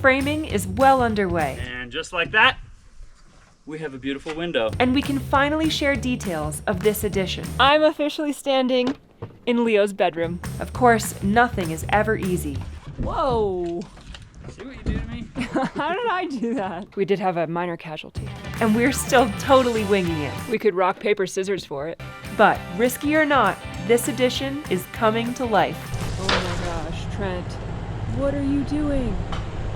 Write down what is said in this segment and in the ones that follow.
framing is well underway. And just like that, we have a beautiful window. And we can finally share details of this addition. I'm officially standing in Leo's bedroom. Of course, nothing is ever easy. Whoa! See what you do to me? How did I do that? We did have a minor casualty. And we're still totally winging it. We could rock, paper, scissors for it. But risky or not, this addition is coming to life. Oh my gosh, Trent. What are you doing?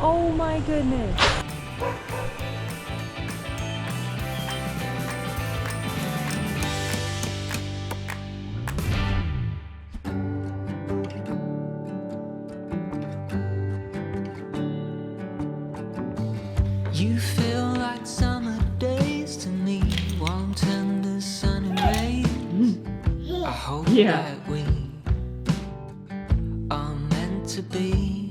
Oh my goodness. You feel like summer days to me, warm, tender, sunny rays. I hope that we are meant to be.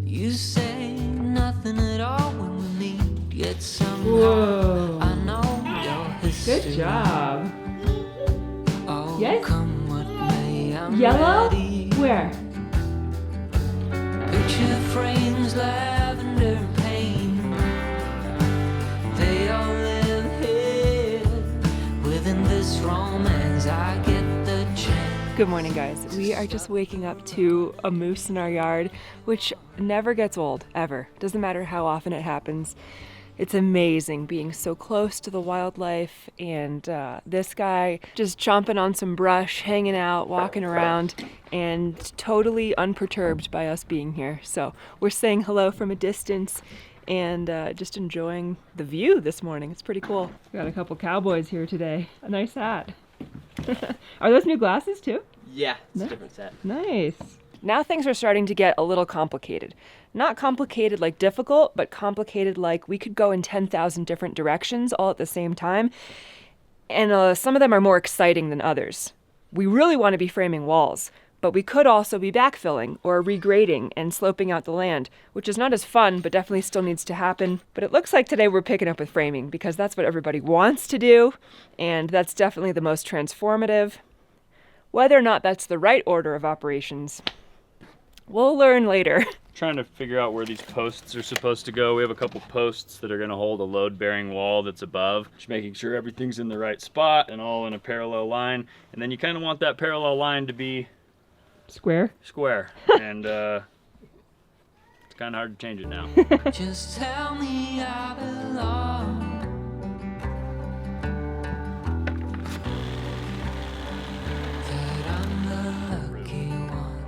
You say nothing at all when we meet, yet somehow I know your history. Good job. Oh, Yes? come what may, I'm Yellow? ready. Where? Picture frames, lavender and pain. They all live here within this romance. I get the chance. Good morning, guys. We are just waking up to a moose in our yard, which never gets old, ever. Doesn't matter how often it happens. It's amazing being so close to the wildlife, and this guy just chomping on some brush, hanging out, walking around, and totally unperturbed by us being here. So we're saying hello from a distance and just enjoying the view this morning. It's pretty cool. We got a couple cowboys here today. A nice hat. Are those new glasses too? Yeah, it's a different set. Nice. Now things are starting to get a little complicated. Not complicated like difficult, but complicated like we could go in 10,000 different directions all at the same time. And some of them are more exciting than others. We really want to be framing walls, but we could also be backfilling or regrading and sloping out the land, which is not as fun, but definitely still needs to happen. But it looks like today we're picking up with framing because that's what everybody wants to do, and that's definitely the most transformative. Whether or not that's the right order of operations, we'll learn later. Trying to figure out where these posts are supposed to go. We have a couple posts that are going to hold a load-bearing wall that's above. Just making sure everything's in the right spot and all in a parallel line. And then you kind of want that parallel line to be Square. And it's kind of hard to change it now. Just tell me I belong. That I'm the lucky one.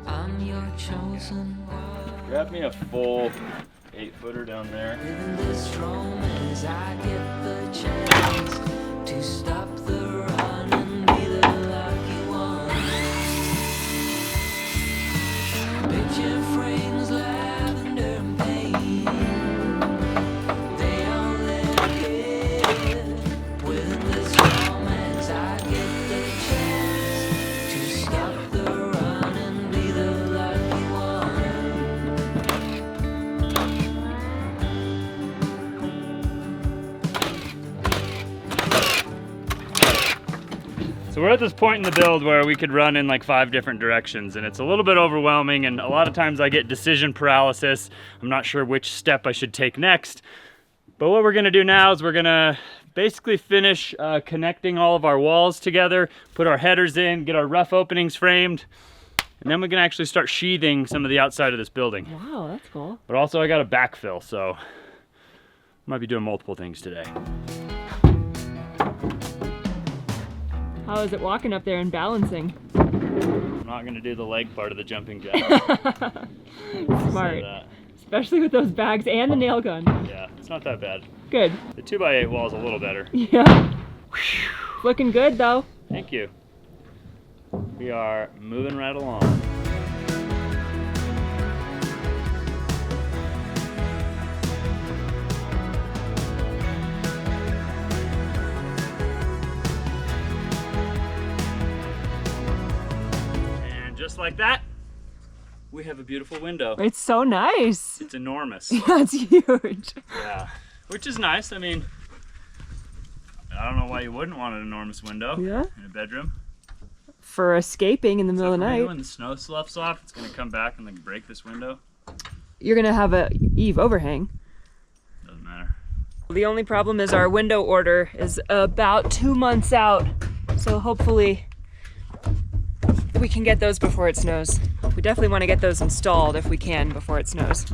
I'm your chosen one. Grab me a full 8-footer down there. In this romance, I get the chance to stop the run and be the lucky one. Picture frames, lavender and pain. They all live here within this romance. I get the chance to stop the run and be the lucky So we're at this point in the build where we could run in like 5 different directions, and it's a little bit overwhelming, and a lot of times I get decision paralysis. I'm not sure which step I should take next. But what we're gonna do now is we're gonna basically finish connecting all of our walls together, put our headers in, get our rough openings framed, and then we can actually start sheathing some of the outside of this building. Wow, that's cool. But also I got a backfill, so might be doing multiple things today. How is it walking up there and balancing? I'm not gonna do the leg part of the jumping jack. Smart. Especially with those bags and the nail gun. Yeah, it's not that bad. Good. The 2x8 wall is a little better. Yeah. Looking good though. Thank you. We are moving right along. Just like that, we have a beautiful window. It's so nice. It's enormous. Yeah, it's huge. Yeah, which is nice. I mean, I don't know why you wouldn't want an enormous window in a bedroom. For escaping in the middle of the night. When the snow sloughs off, it's gonna come back and like break this window. you're gonna have a eave overhang. Doesn't matter. The only problem is our window order is about 2 months out, so hopefully we can get those before it snows. We definitely want to get those installed if we can before it snows.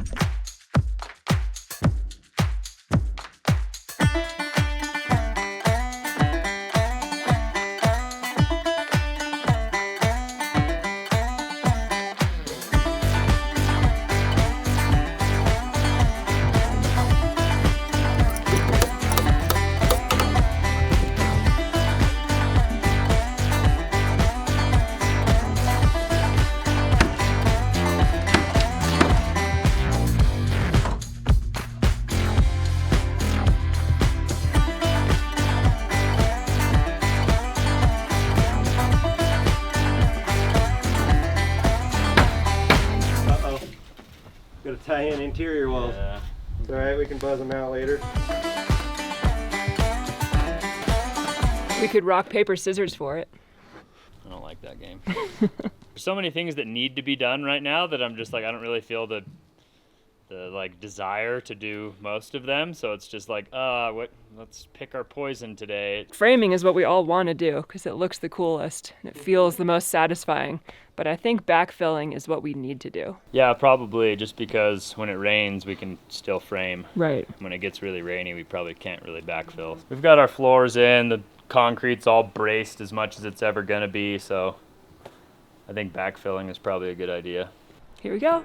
Gotta tie in interior walls. Yeah. It's alright, we can buzz them out later. We could rock, paper, scissors for it. I don't like that game. There's so many things that need to be done right now that I'm just like, I don't really feel the like desire to do most of them. So it's just like, let's pick our poison today. Framing is what we all want to do because it looks the coolest and it feels the most satisfying. But I think backfilling is what we need to do. Yeah, probably, just because when it rains, we can still frame. Right. When it gets really rainy, we probably can't really backfill. We've got our floors in, the concrete's all braced as much as it's ever gonna be, so I think backfilling is probably a good idea. Here we go.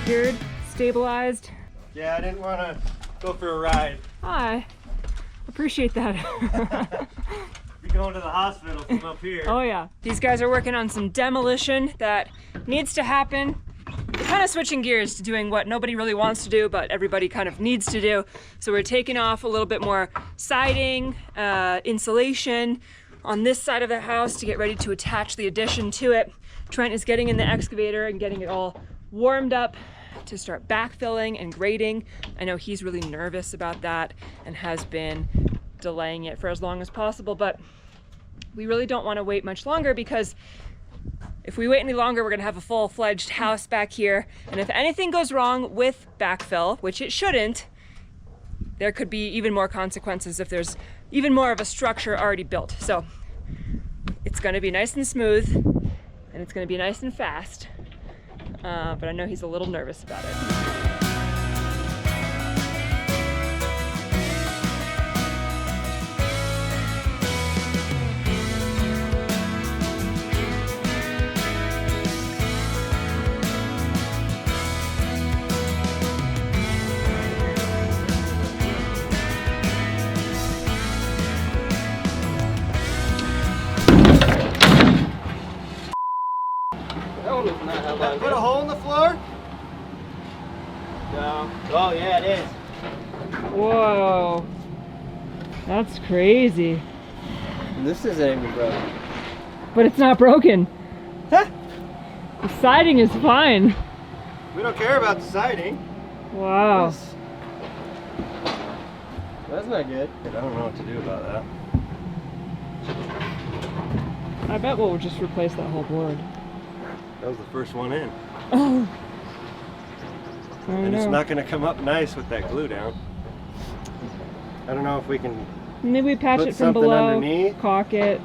Secured, stabilized. Yeah, I didn't want to go for a ride. Hi. Appreciate that. Be going to the hospital from up here. Oh yeah. These guys are working on some demolition that needs to happen. We're kind of switching gears to doing what nobody really wants to do, but everybody kind of needs to do. So we're taking off a little bit more siding, insulation on this side of the house to get ready to attach the addition to it. Trent is getting in the excavator and getting it all warmed up to start backfilling and grading. I know he's really nervous about that and has been delaying it for as long as possible, but we really don't want to wait much longer because if we wait any longer, we're gonna have a full-fledged house back here. And if anything goes wrong with backfill, which it shouldn't, there could be even more consequences if there's even more of a structure already built. So it's gonna be nice and smooth and it's gonna be nice and fast. But I know he's a little nervous about it. Put a hole in the floor? No. Oh yeah, it is. Whoa, that's crazy. This isn't even broken. But it's not broken. Huh? The siding is fine. We don't care about the siding. Wow. That's not good. I don't know what to do about that. I bet we'll just replace that whole board. That was the first one in. Oh. I don't And it's know. not going to come up nice with that glue down. I don't know if we can. Maybe we patch put it from something below, underneath. caulk it.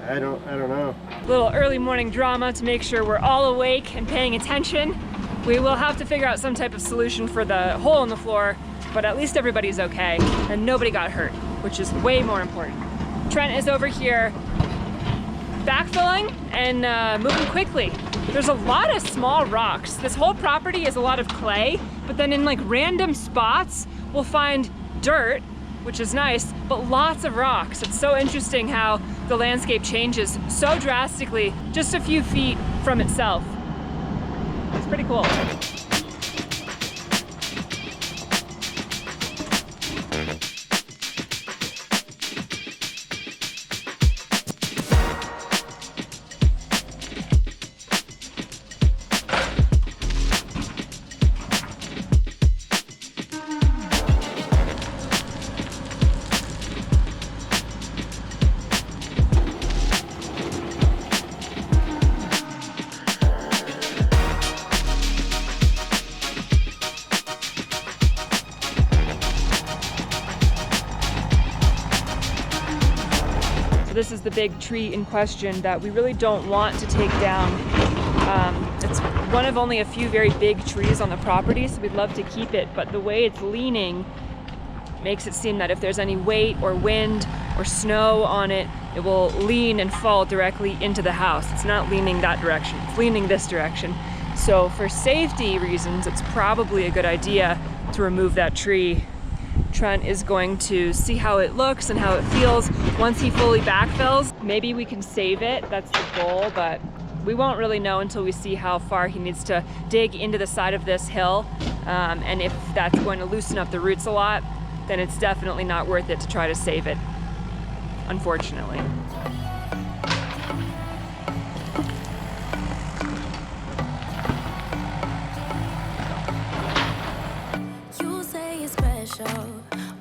I don't know. Little early morning drama to make sure we're all awake and paying attention. We will have to figure out some type of solution for the hole in the floor, but at least everybody's okay and nobody got hurt, which is way more important. Trent is over here backfilling and moving quickly. There's a lot of small rocks. This whole property is a lot of clay, but then in like random spots, we'll find dirt, which is nice, but lots of rocks. It's so interesting how the landscape changes so drastically just a few feet from itself. It's pretty cool. this is the big tree in question that we really don't want to take down. It's one of only a few very big trees on the property, so we'd love to keep it, but the way it's leaning makes it seem that if there's any weight or wind or snow on it, it will lean and fall directly into the house. It's not leaning that direction, it's leaning this direction. So for safety reasons, it's probably a good idea to remove that tree. Trent is going to see how it looks and how it feels once he fully backfills. Maybe we can save it, that's the goal, but we won't really know until we see how far he needs to dig into the side of this hill. And if that's going to loosen up the roots a lot, then it's definitely not worth it to try to save it, unfortunately. You say you're special,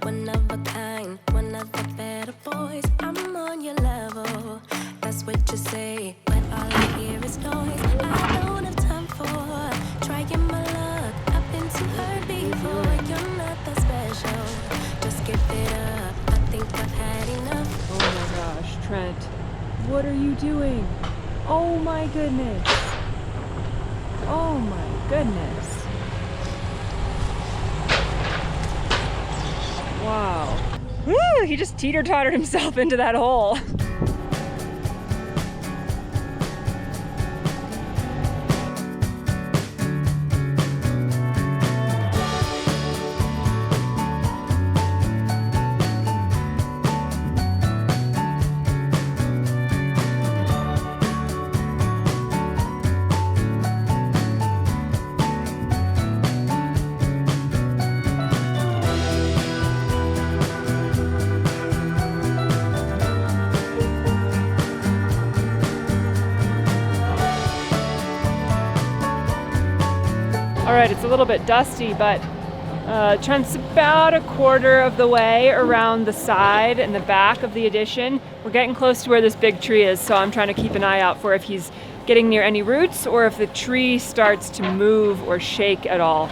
one of a kind, one of the better boys. I'm on your level, that's what you say, but all I hear is noise. I don't have time for trying my luck. I've been too hurt before. You're not that special, just give it up. I think I've had enough. Oh my gosh, Trent, what are you doing? Oh my goodness. Oh my goodness. Wow. Woo, he just teeter-tottered himself into that hole. All right, it's a little bit dusty, but Trent's about a quarter of the way around the side and the back of the addition. We're getting close to where this big tree is, so I'm trying to keep an eye out for if he's getting near any roots or if the tree starts to move or shake at all.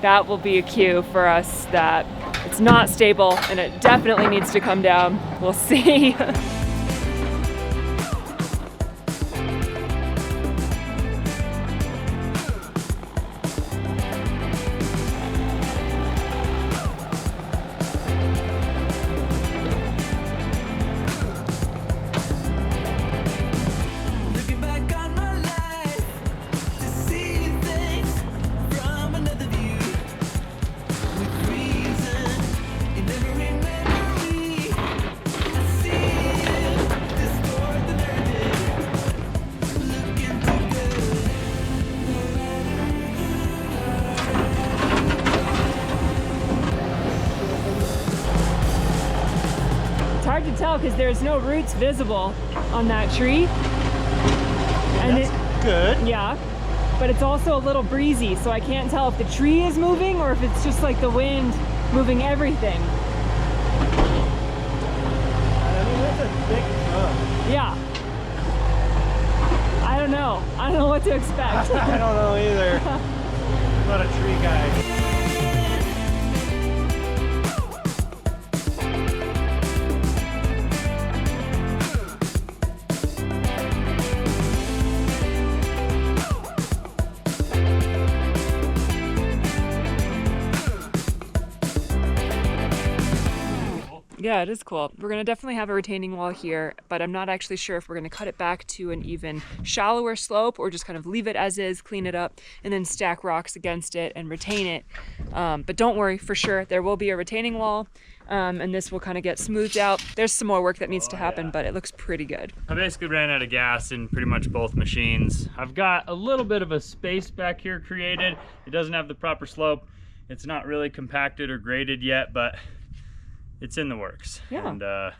That will be a cue for us that it's not stable and it definitely needs to come down. We'll see. Looking back on my life to see things from another view, with reason in every memory. I see it distort the narrative, looking too good. It's hard to tell because there's no roots visible on that tree. And That's good. yeah, but it's also a little breezy, so I can't tell if the tree is moving or if it's just like the wind moving everything. I mean, that's a big chunk. Yeah. I don't know. I don't know what to expect. I don't know either. I'm not a tree guy. Yeah, it is cool. We're gonna definitely have a retaining wall here, but I'm not actually sure if we're gonna cut it back to an even shallower slope or just kind of leave it as is, clean it up, and then stack rocks against it and retain it. But don't worry, for sure, there will be a retaining wall, and this will kind of get smoothed out. There's some more work that needs to happen, but it looks pretty good. I basically ran out of gas in pretty much both machines. I've got a little bit of a space back here created. It doesn't have the proper slope. It's not really compacted or graded yet, but it's in the works. Yeah. And the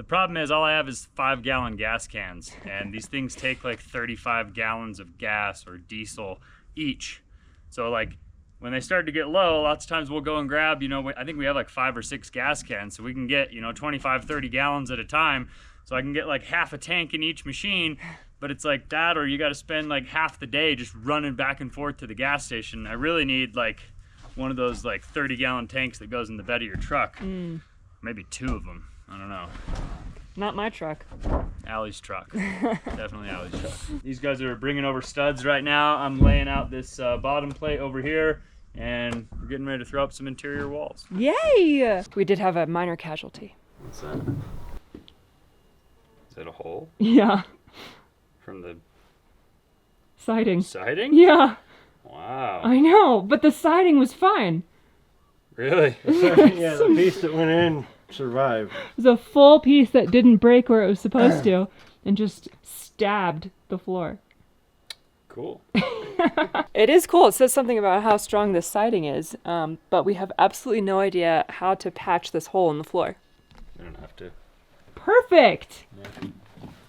problem is all I have is 5-gallon gas cans, and these things take like 35 gallons of gas or diesel each. So like when they start to get low, lots of times we'll go and grab, you know, I think we have like 5 or 6 gas cans, so we can get, you know, 25, 30 gallons at a time. So I can get like half a tank in each machine, but it's like that, or you got to spend like half the day just running back and forth to the gas station. I really need like one of those like 30-gallon tanks that goes in the bed of your truck. Maybe 2 of them, I don't know. Not my truck. Allie's truck. Definitely Allie's truck. These guys are bringing over studs right now. I'm laying out this bottom plate over here, and we're getting ready to throw up some interior walls. Yay! We did have a minor casualty. What's that? Is that a hole Yeah. from the Siding. siding? Yeah. Wow. I know, but the siding was fine. Really? Yeah, the piece that went in survived. It was a full piece that didn't break where it was supposed to and just stabbed the floor. Cool. It is cool. It says something about how strong this siding is, but we have absolutely no idea how to patch this hole in the floor. We don't have to. Perfect! It's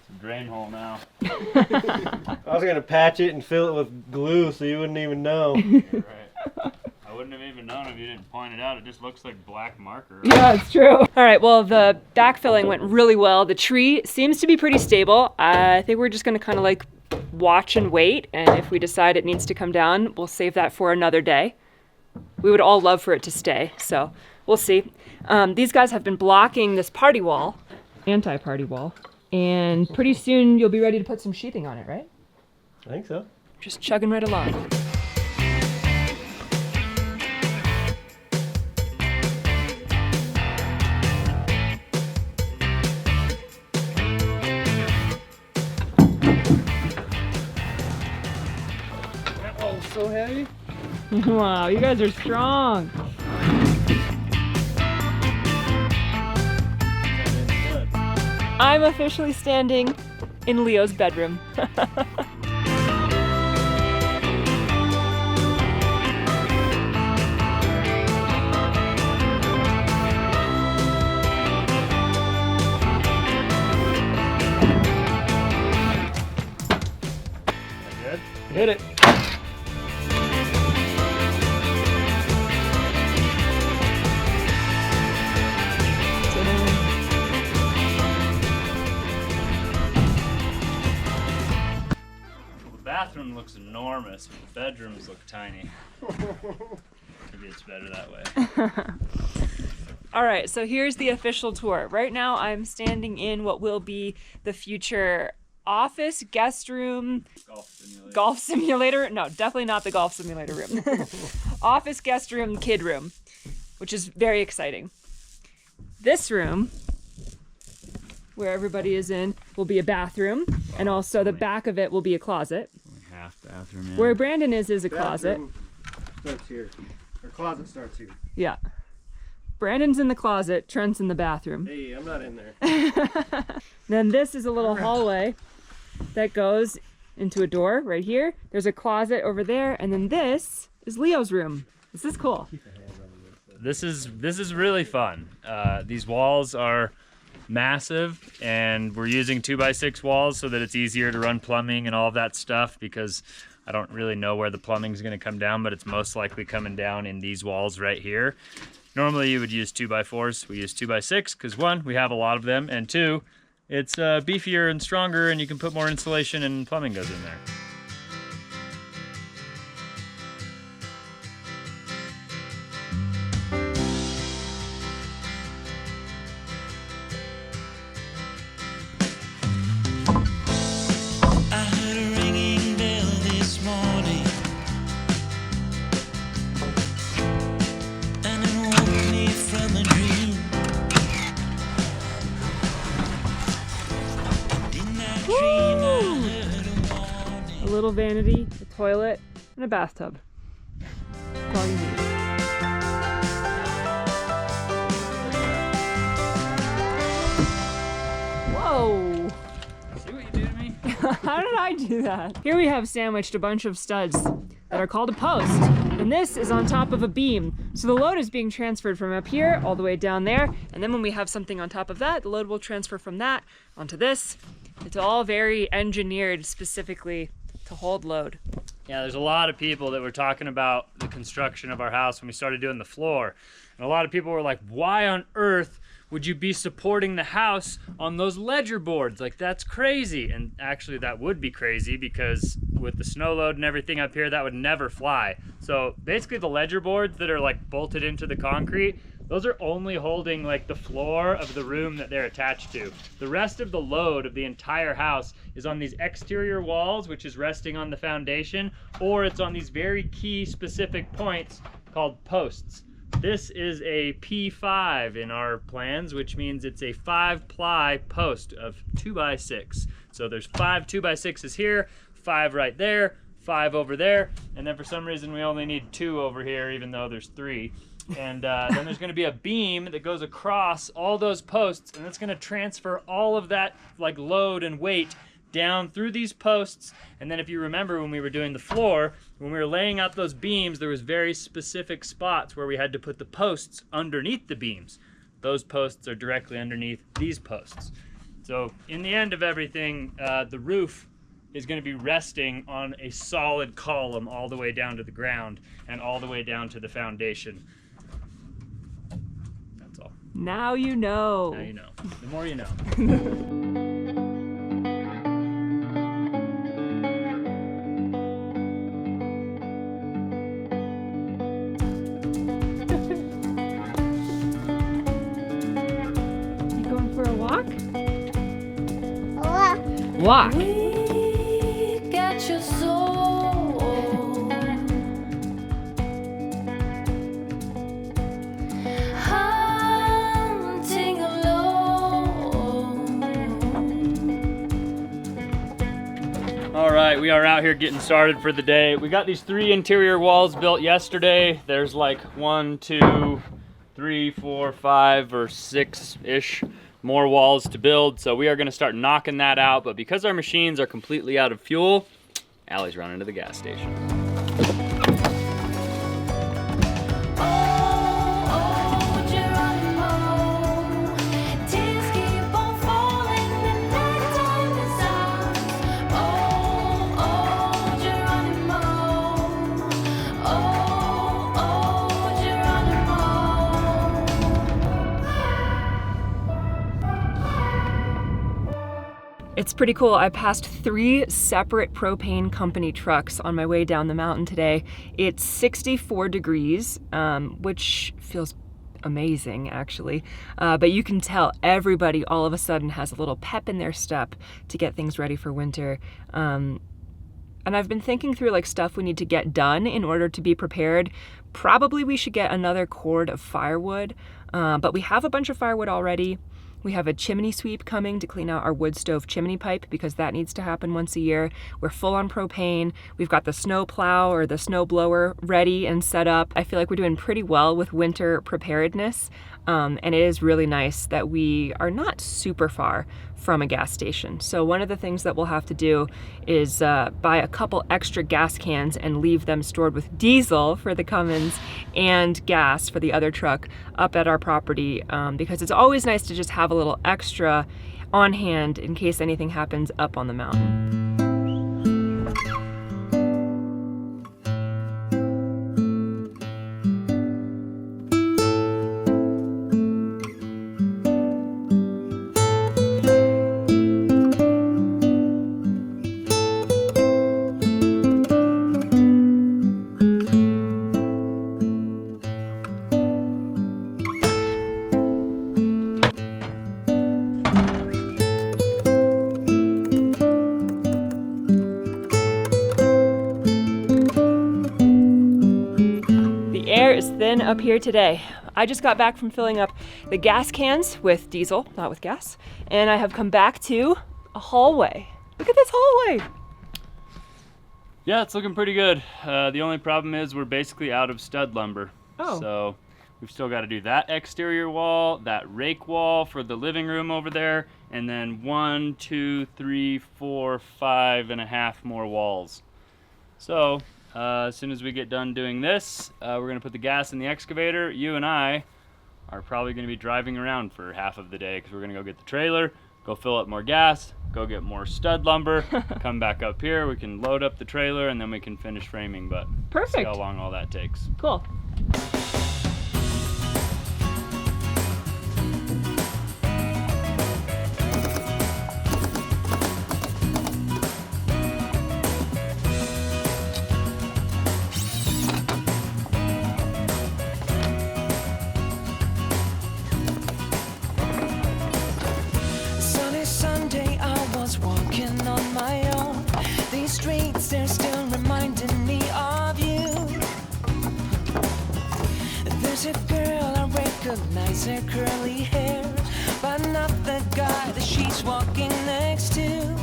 a drain hole now. I was gonna patch it and fill it with glue so you wouldn't even know. You're right. I wouldn't have even known if you didn't point it out. It just looks like black marker. Yeah, it's true. All right, well, the backfilling went really well. The tree seems to be pretty stable. I think we're just gonna kind of like watch and wait, and if we decide it needs to come down, we'll save that for another day. We would all love for it to stay, so we'll see. These guys have been blocking this party wall, anti-party wall, and pretty soon you'll be ready to put some sheathing on it, right? I think so. Just chugging right along. Oh, so heavy. Wow, you guys are strong. I'm officially standing in Leo's bedroom. Good? Hit it. The bathroom looks enormous, but the bedrooms look tiny. Maybe it's better that way. All right, so here's the official tour. Right now I'm standing in what will be the future office, guest room, golf simulator. No, definitely not the golf simulator room. Office, guest room, kid room, which is very exciting. This room, where everybody is in, will be a bathroom, and also the back of it will be a closet. Half bathroom in. Where Brandon is a closet. Bathroom starts here. Or closet starts here. Yeah. Brandon's in the closet, Trent's in the bathroom. Hey, I'm not in there. Then this is a little hallway that goes into a door right here. There's a closet over there, and then this is Leo's room. This is cool. This is really fun. These walls are massive, and we're using 2x6 walls so that it's easier to run plumbing and all of that stuff, because I don't really know where the plumbing is going to come down, but it's most likely coming down in these walls right here. Normally you would use 2x4s. We use 2x6 because 1, we have a lot of them, and 2, it's beefier and stronger, and you can put more insulation and plumbing goes in there. I heard a ringing bell this morning, and it woke me from a dream. And in that dream I heard a warning. A little vanity, a toilet, and a bathtub. That's all you need. Whoa! See what you do to me? How did I do that? Here we have sandwiched a bunch of studs that are called a post. And this is on top of a beam. So the load is being transferred from up here all the way down there. And then when we have something on top of that, the load will transfer from that onto this. It's all very engineered specifically to hold load. Yeah, there's a lot of people that were talking about the construction of our house when we started doing the floor. And a lot of people were like, why on earth would you be supporting the house on those ledger boards? Like, that's crazy. And actually that would be crazy, because with the snow load and everything up here, that would never fly. So basically the ledger boards that are like bolted into the concrete, those are only holding like the floor of the room that they're attached to. The rest of the load of the entire house is on these exterior walls, which is resting on the foundation, or it's on these very key specific points called posts. This is a P5 in our plans, which means it's a 5-ply post of 2x6. So there's 5 2x6s here, 5 right there, 5 over there, and then for some reason we only need 2 over here, even though there's 3. And then there's going to be a beam that goes across all those posts, and it's going to transfer all of that like load and weight down through these posts. And then if you remember when we were doing the floor, when we were laying out those beams, there was very specific spots where we had to put the posts underneath the beams. Those posts are directly underneath these posts. So in the end of everything, the roof is going to be resting on a solid column all the way down to the ground and all the way down to the foundation. That's all. Now you know. Now you know. The more you know. Walk. We got your soul. Hunting alone. All right, we are out here getting started for the day. We got these 3 interior walls built yesterday. There's like 1, 2, 3, 4, 5, or 6-ish more walls to build, so we are going to start knocking that out. But because our machines are completely out of fuel, Allie's running to the gas station. It's pretty cool. I passed 3 separate propane company trucks on my way down the mountain today. It's 64 degrees, which feels amazing actually. But you can tell everybody all of a sudden has a little pep in their step to get things ready for winter. And I've been thinking through like stuff we need to get done in order to be prepared. Probably we should get another cord of firewood, but we have a bunch of firewood already. We have a chimney sweep coming to clean out our wood stove chimney pipe because that needs to happen once a year. We're full on propane. We've got the snow plow or the snow blower ready and set up. I feel like we're doing pretty well with winter preparedness. And it is really nice that we are not super far from a gas station. So one of the things that we'll have to do is buy a couple extra gas cans and leave them stored with diesel for the Cummins and gas for the other truck up at our property, because it's always nice to just have a little extra on hand in case anything happens up on the mountain. Is thin up here today. I just got back from filling up the gas cans with diesel, not with gas, and I have come back to a hallway. Look at this hallway. Yeah, it's looking pretty good. The only problem is we're basically out of stud lumber. Oh. So we've still got to do that exterior wall, that rake wall for the living room over there, and then 1, 2, 3, 4, 5.5 more walls. So as soon as we get done doing this, we're going to put the gas in the excavator. You and I are probably going to be driving around for half of the day because we're going to go get the trailer, go fill up more gas, go get more stud lumber, come back up here. We can load up the trailer and then we can finish framing, but Perfect. see how long all that takes. Cool. elusive girl, I recognize her curly hair, but not the guy that she's walking next to.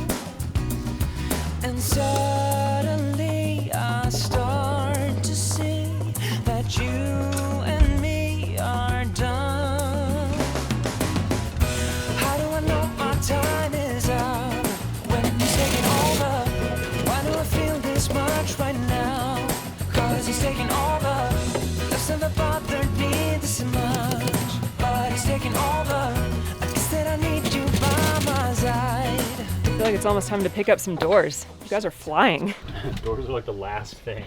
And suddenly I start to see that you and me are done. How do I know my time is up when he's taking over? Why do I feel this much right now? 'Cause he's taking over. Love's never bothered me this much, but he's taking over. I guess that I need you by my side. I feel like it's almost time to pick up some doors. You guys are flying. Doors are like the last thing.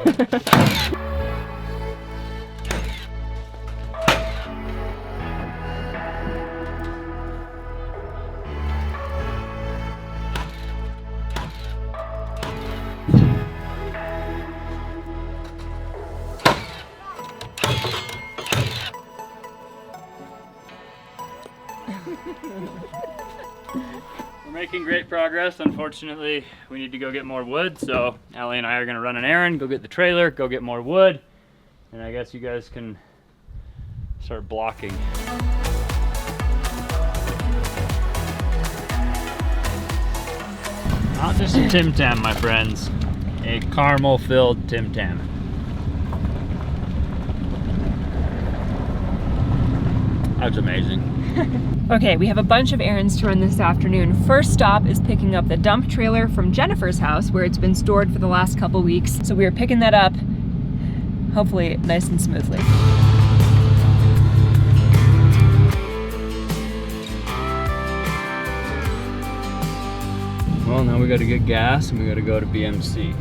We're making great progress. Unfortunately, we need to go get more wood, so Allie and I are gonna run an errand, go get the trailer, go get more wood, and I guess you guys can start blocking. Not just a Tim Tam, my friends. A caramel-filled Tim Tam. That's amazing. Okay, we have a bunch of errands to run this afternoon. First stop is picking up the dump trailer from Jennifer's house where it's been stored for the last couple weeks. So we are picking that up, hopefully nice and smoothly. Well, now we gotta get gas and we gotta go to BMC.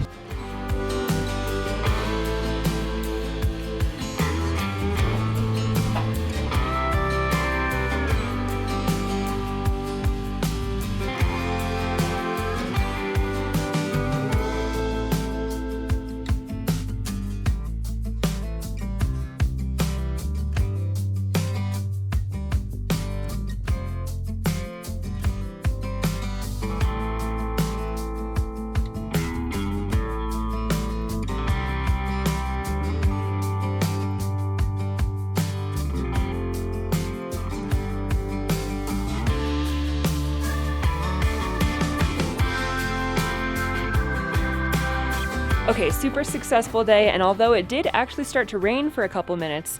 Okay, super successful day, and although it did actually start to rain for a couple minutes,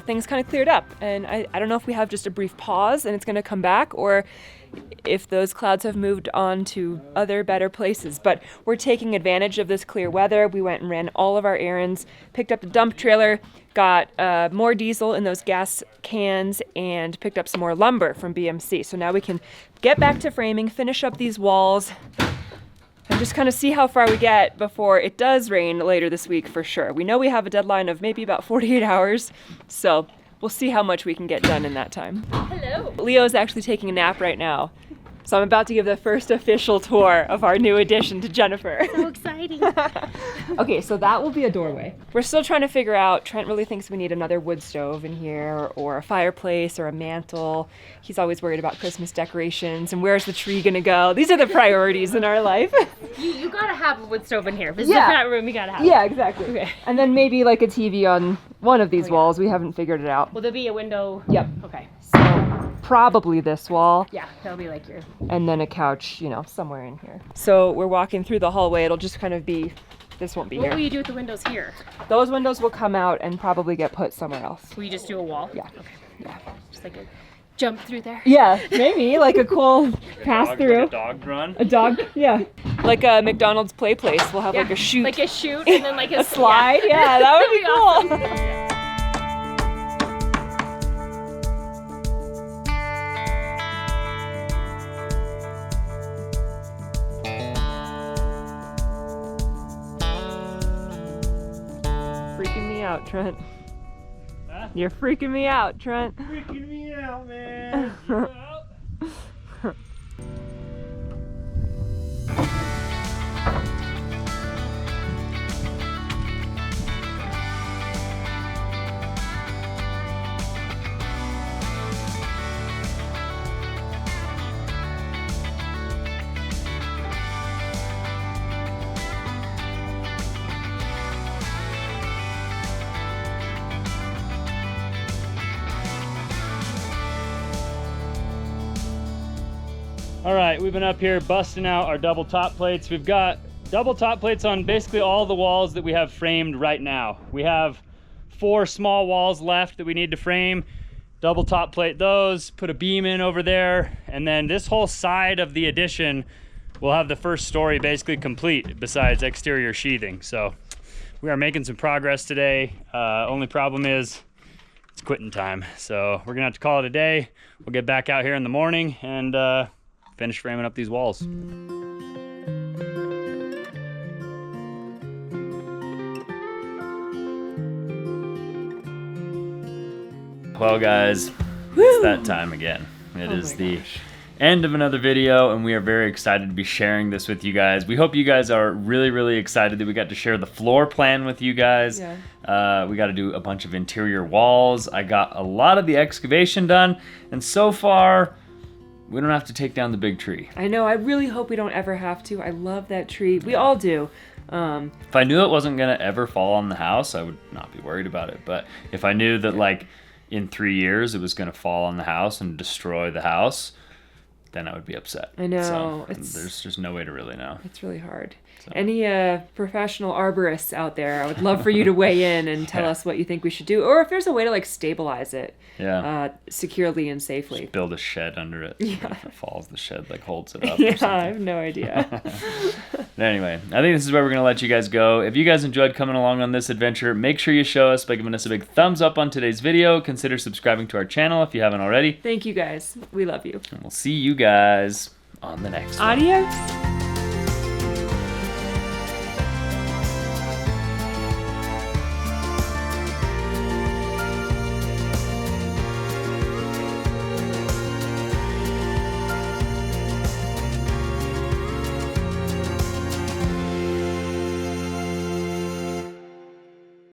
things kind of cleared up. And I don't know if we have just a brief pause and it's gonna come back, or if those clouds have moved on to other better places. But we're taking advantage of this clear weather. We went and ran all of our errands, picked up the dump trailer, got more diesel in those gas cans, and picked up some more lumber from BMC. So now we can get back to framing, finish up these walls, and just kind of see how far we get before it does rain later this week for sure. We know we have a deadline of maybe about 48 hours, so we'll see how much we can get done in that time. Hello. Leo's actually taking a nap right now, so I'm about to give the first official tour of our new addition to Jennifer. So exciting. Okay, so that will be a doorway. We're still trying to figure out, Trent really thinks we need another wood stove in here, or a fireplace, or a mantle. He's always worried about Christmas decorations, and where's the tree gonna go? These are the priorities in our life. You gotta have a wood stove in here. If it's Yeah. a fat room, you gotta have it. Yeah, exactly. Okay. And then maybe like a TV on one of these Oh, yeah. walls. We haven't figured it out. Will there be a window? Yep. Okay. So probably this wall, Yeah, that'll be like your... and then a couch, you know, somewhere in here. So we're walking through the hallway. It'll just kind of be, this won't be What will here. you do with the windows here? Those windows will come out and probably get put somewhere else. Will you just do a wall? Yeah. Okay. Yeah. Just like a jump through there? Yeah, maybe like a cool pass through. Like a dog run. A dog, yeah. Like a McDonald's play place. We'll have like a chute. Like a chute and then like a, a slide. Yeah, that would be cool. awesome. Freaking me out, Trent. Huh? You're freaking me out, Trent. Freaking me out, man. All right, we've been up here busting out our double top plates. We've got double top plates on basically all the walls that we have framed right now. We have 4 small walls left that we need to frame. Double top plate those, put a beam in over there, and then this whole side of the addition will have the first story basically complete besides exterior sheathing. So we are making some progress today. Only problem is it's quitting time. So we're gonna have to call it a day. We'll get back out here in the morning and finish framing up these walls. Well guys, it's that time again. It is the end of another video, and we are very excited to be sharing this with you guys. We hope you guys are really excited that we got to share the floor plan with you guys. Yeah. We got to do a bunch of interior walls. I got a lot of the excavation done, and so far we don't have to take down the big tree. I know, I really hope we don't ever have to. I love that tree. We all do. If I knew it wasn't gonna ever fall on the house, I would not be worried about it. But if I knew that like in 3 years it was gonna fall on the house and destroy the house, then I would be upset. I know. So there's just no way to really know. It's really hard. So. Any professional arborists out there, I would love for you to weigh in and tell us what you think we should do, or if there's a way to like stabilize it securely and safely. Just build a shed under it. Yeah. If it falls, the shed like holds it up. Yeah, I have no idea. But anyway, I think this is where we're gonna let you guys go. If you guys enjoyed coming along on this adventure, make sure you show us by giving us a big thumbs up on today's video. Consider subscribing to our channel if you haven't already. Thank you guys. We love you. And we'll see you guys on the next one. Adios.